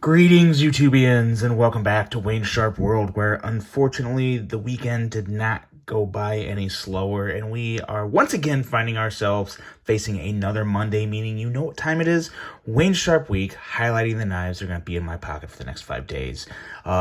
Greetings, YouTubians, and welcome back to Wayne Sharp World, where unfortunately the weekend did not go by any slower, and we are once again finding ourselves facing another Monday, meaning you know what time it is. Wayne Sharp Week, highlighting the knives that are going to be in my pocket for the next 5 days.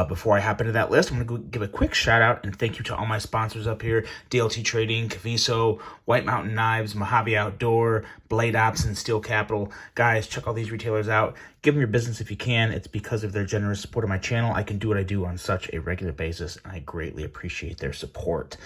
Before I hop into that list, I'm going to go give a quick shout out and thank you to all my sponsors up here: DLT Trading, Kaviso, White Mountain Knives, Mojave Outdoor, Blade Ops, and Steel Capital. Guys, check all these retailers out. Give them your business if you can. It's because of their generous support of my channel I can do what I do on such a regular basis, and I greatly appreciate their support.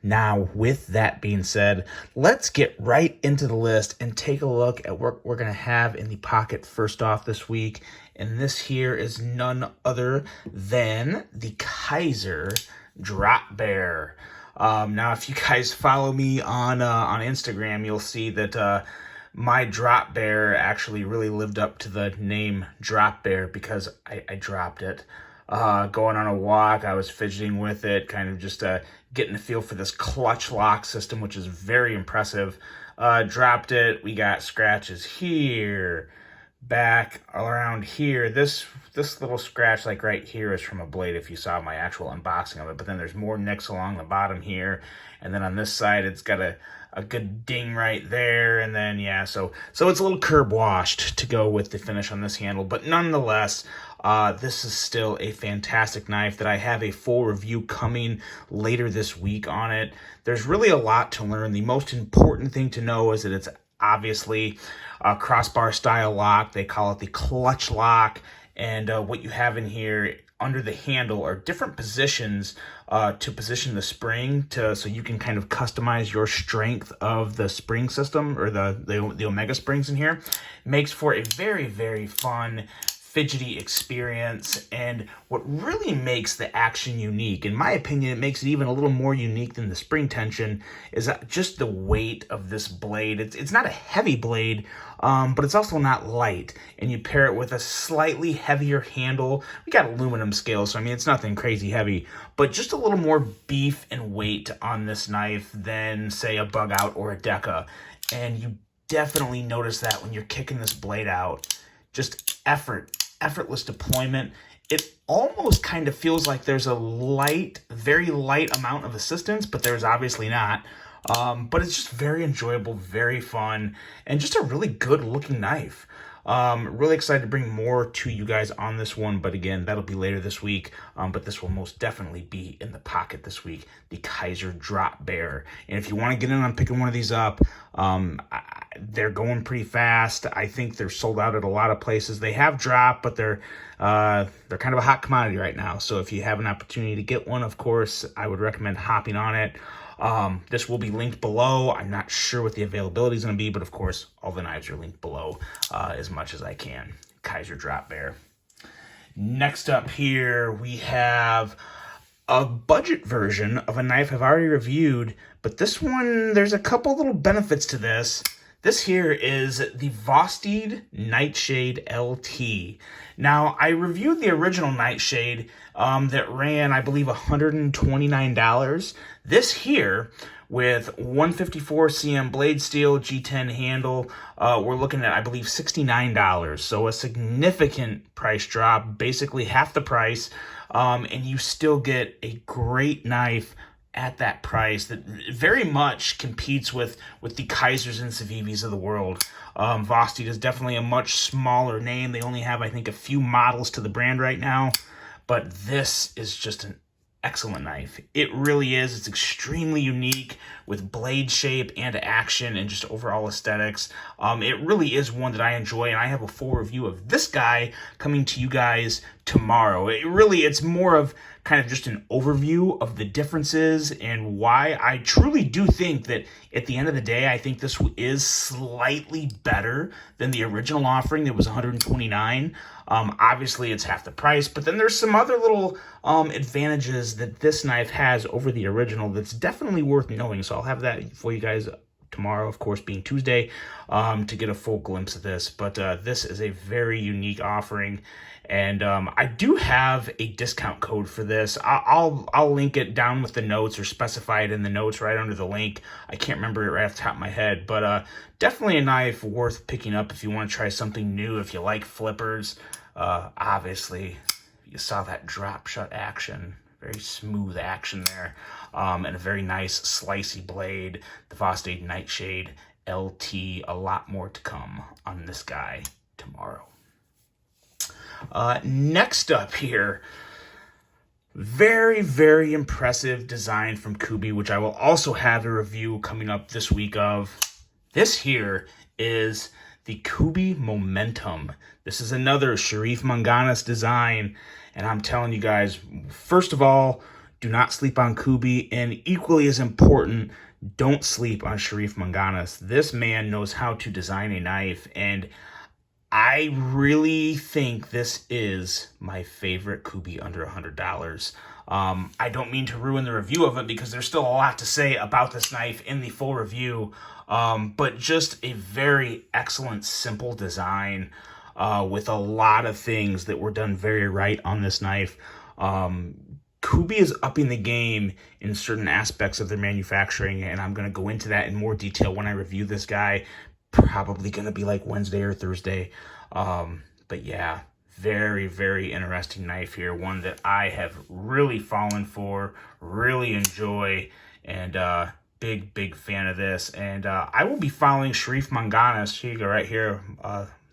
Now, with that being said, let's get right into the list and take a look at what we're going to have in the pocket first off this week. And this here is none other than the Kizer Drop Bear. Now, if you guys follow me on Instagram, you'll see that my drop bear actually really lived up to the name Drop Bear because I dropped it. Going on a walk, I was fidgeting with it, kind of just getting a feel for this clutch lock system, which is very impressive. Dropped it. We got scratches here, back around here. This little scratch, like right here, is from a blade if you saw my actual unboxing of it. But then there's more nicks along the bottom here, and then on this side it's got a good ding right there, and then yeah, so it's a little curb washed to go with the finish on this handle, but nonetheless, this is still a fantastic knife that I have a full review coming later this week on it. There's really a lot to learn. The most important thing to know is that it's obviously a crossbar style lock. They call it the clutch lock, and what you have in here under the handle are different positions to position the spring so you can kind of customize your strength of the spring system, or the Omega springs in here. Makes for a very, very fun, fidgety experience, and what really makes the action unique, in my opinion, it makes it even a little more unique than the spring tension, is just the weight of this blade. It's not a heavy blade, but it's also not light, and you pair it with a slightly heavier handle. We got aluminum scales, so I mean it's nothing crazy heavy, but just a little more beef and weight on this knife than say a Bugout or a Deca, and you definitely notice that when you're kicking this blade out. Just effortless deployment. It almost kind of feels like there's a very light amount of assistance, but there's obviously not. But it's just very enjoyable, very fun, and just a really good looking knife. Really excited to bring more to you guys on this one, but again, that'll be later this week. But this will most definitely be in the pocket this week, the Kizer Drop Bear. And if you want to get in on picking one of these up, they're going pretty fast. I think they're sold out at a lot of places. They have dropped, but they're kind of a hot commodity right now. So if you have an opportunity to get one, of course, I would recommend hopping on it. This will be linked below. I'm not sure what the availability is going to be, but of course, all the knives are linked below as much as I can. Kizer Drop Bear. Next up here, we have a budget version of a knife I've already reviewed, but this one, there's a couple little benefits to this. This here is the vost Nightshade LT. Now, I reviewed the original Nightshade that ran, I believe, $129. This here, with 154 cm blade steel, G10 handle, we're looking at, I believe, $69. So a significant price drop, basically half the price, and you still get a great knife at that price that very much competes with the Kizers and Civivis of the world. Vost is definitely a much smaller name. They only have, I think, a few models to the brand right now, but this is just an excellent knife. It really is. It's extremely unique with blade shape and action and just overall aesthetics. It really is one that I enjoy, and I have a full review of this guy coming to you guys tomorrow. It's more of kind of just an overview of the differences and why I truly do think that at the end of the day, I think this is slightly better than the original offering that was $129. Obviously, it's half the price, but then there's some other little advantages that this knife has over the original that's definitely worth knowing. So I'll have that for you guys tomorrow, of course, being Tuesday, to get a full glimpse of this. But this is a very unique offering, and I do have a discount code for this. I'll link it down with the notes, or specify it in the notes right under the link. I can't remember it right off the top of my head, but definitely a knife worth picking up if you want to try something new, if you like flippers. Obviously, you saw that drop shot action, very smooth action there, and a very nice slicey blade. The vost Nightshade LT. A lot more to come on this guy tomorrow. Next up here, very, very impressive design from Kubey, which I will also have a review coming up this week of. This here is the Kubey Momentum. This is another Sharif Manganas design, and I'm telling you guys, first of all, do not sleep on Kubey, and equally as important, don't sleep on Sharif Manganas. This man knows how to design a knife, and I really think this is my favorite Kubey under $100. I don't mean to ruin the review of it because there's still a lot to say about this knife in the full review, but just a very excellent, simple design with a lot of things that were done very right on this knife. Kubey is upping the game in certain aspects of their manufacturing, and I'm going to go into that in more detail when I review this guy. Probably going to be like Wednesday or Thursday. But yeah, very, very interesting knife here. One that I have really fallen for, really enjoy, and big fan of this. And I will be following Sharif Manganas. Here you go, right here.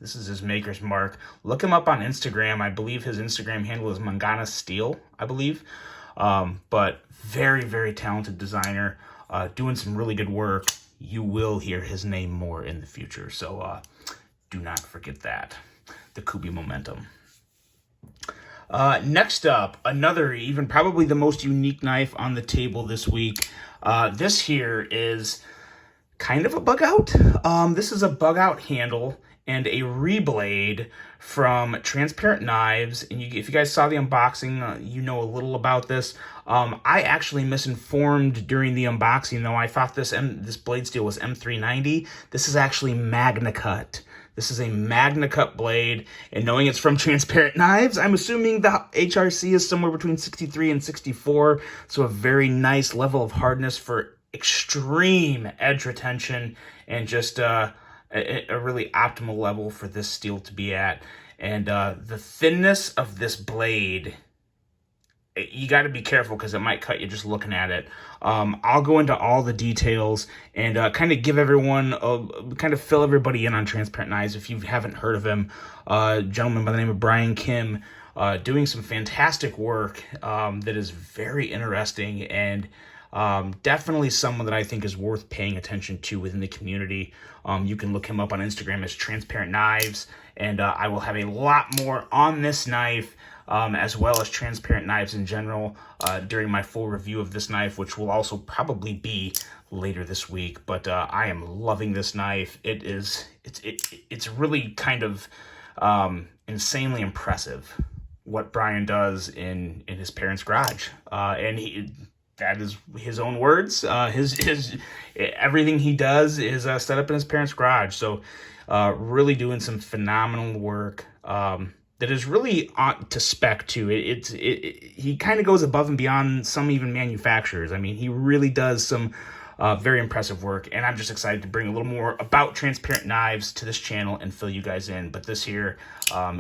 This is his maker's mark. Look him up on Instagram. I believe his Instagram handle is Manganas Steel, I believe. But very, very talented designer, doing some really good work. You will hear his name more in the future, so do not forget that. The Kubey Momentum. Next up, another, even probably the most unique knife on the table this week. This here is kind of a bug out. This is a bug out handle and a reblade from Transparent Knives. And if you guys saw the unboxing, you know a little about this. I actually misinformed during the unboxing, though. I thought this blade steel was M390. This is actually Magna Cut. This is a Magna Cut blade, and knowing it's from Transparent Knives, I'm assuming the HRC is somewhere between 63 and 64, so a very nice level of hardness for extreme edge retention, and just a really optimal level for this steel to be at. And the thinness of this blade, you got to be careful because it might cut you just looking at it. I'll go into all the details and kind of give everyone, kind of fill everybody in on Transparent Knives if you haven't heard of him. A gentleman by the name of Brian Kim, doing some fantastic work that is very interesting, and definitely someone that I think is worth paying attention to within the community. You can look him up on Instagram as Transparent Knives, and I will have a lot more on this knife, as well as Transparent Knives in general, during my full review of this knife, which will also probably be later this week. But I am loving this knife. It's really kind of insanely impressive what Brian does in his parents' garage, and that is his own words. His everything he does is set up in his parents' garage. So really doing some phenomenal work. That is really to spec too. He kind of goes above and beyond some even manufacturers. I mean, he really does some very impressive work, and I'm just excited to bring a little more about Transparent Knives to this channel and fill you guys in. But this here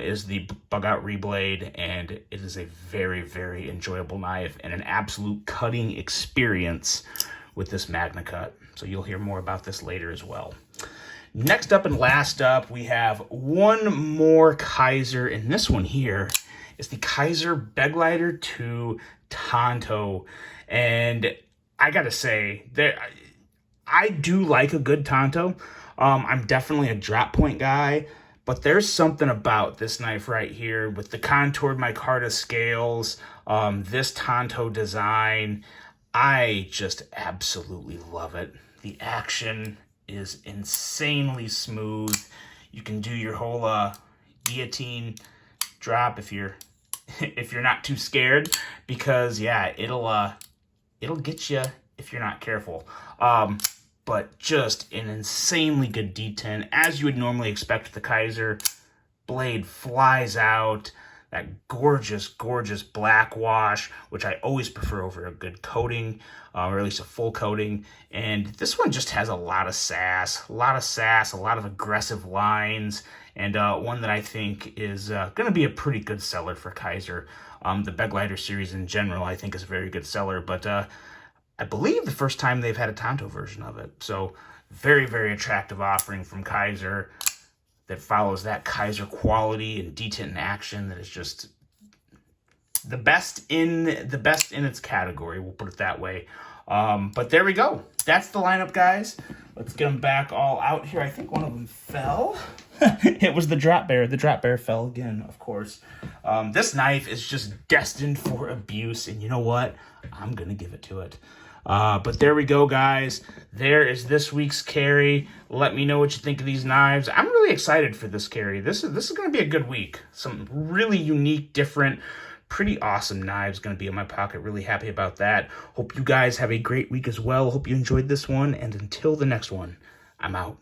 is the Bugout Reblade, and it is a very, very enjoyable knife and an absolute cutting experience with this Magna Cut. So you'll hear more about this later as well. Next up and last up, we have one more Kizer, and this one here is the Kizer Begleiter 2 Tonto. And I gotta say, I do like a good Tonto. I'm definitely a drop point guy, but there's something about this knife right here with the contoured micarta scales, this Tonto design. I just absolutely love it. The action is insanely smooth. You can do your whole guillotine drop if you're not too scared, because yeah, it'll get you if you're not careful. But just an insanely good D10, as you would normally expect with the Kizer. Blade flies out. that gorgeous, gorgeous black wash, which I always prefer over a good coating, or at least a full coating. And this one just has a lot of sass, a lot of aggressive lines, and one that I think is going to be a pretty good seller for Kizer. The Beglider series in general, I think, is a very good seller, but I believe the first time they've had a Tonto version of it. So very, very attractive offering from Kizer that follows that Kizer quality and detent in action that is just the best in its category. We'll put it that way. But there we go. That's the lineup, guys. Let's get them back all out here. I think one of them fell. It was the drop bear. The drop bear fell again, of course. This knife is just destined for abuse, and you know what? I'm going to give it to it. But there we go, guys. There is this week's carry. Let me know what you think of these knives. I'm really excited for this carry. This is going to be a good week. Some really unique, different, pretty awesome knives going to be in my pocket. Really happy about that. Hope you guys have a great week as well. Hope you enjoyed this one. And until the next one, I'm out.